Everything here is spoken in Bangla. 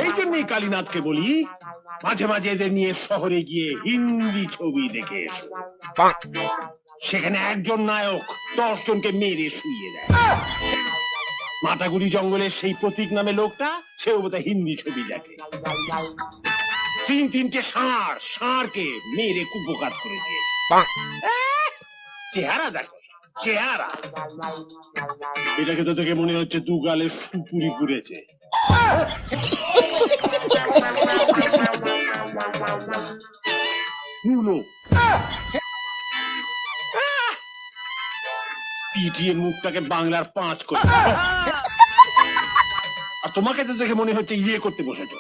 এই জন্যই কালীনাথকে বলি মাঝে মাঝে এদের নিয়ে শহরে গিয়ে হিন্দি ছবি দেখে এসো। সেখানে একজন নায়ক 10 জনকে মেরে শুইয়ে দেয়। মাটাগুড়ি জঙ্গলের সেই প্রতীক নামে লোকটা, সেও বোধহয় হিন্দি ছবি দেখে। 3-3টে ষাঁড়কে মেরে কুপোকাত করে দিয়েছে। চেহারা দেখো, চেহারা। এটাকে তো দেখে মনে হচ্ছে দু গালে সুপুরি পুড়েছে। পিটিয়ে মুখটাকে বাংলার 5 করে। আর তোমাকে তো দেখে মনে হচ্ছে ইয়ে করতে বসেছো।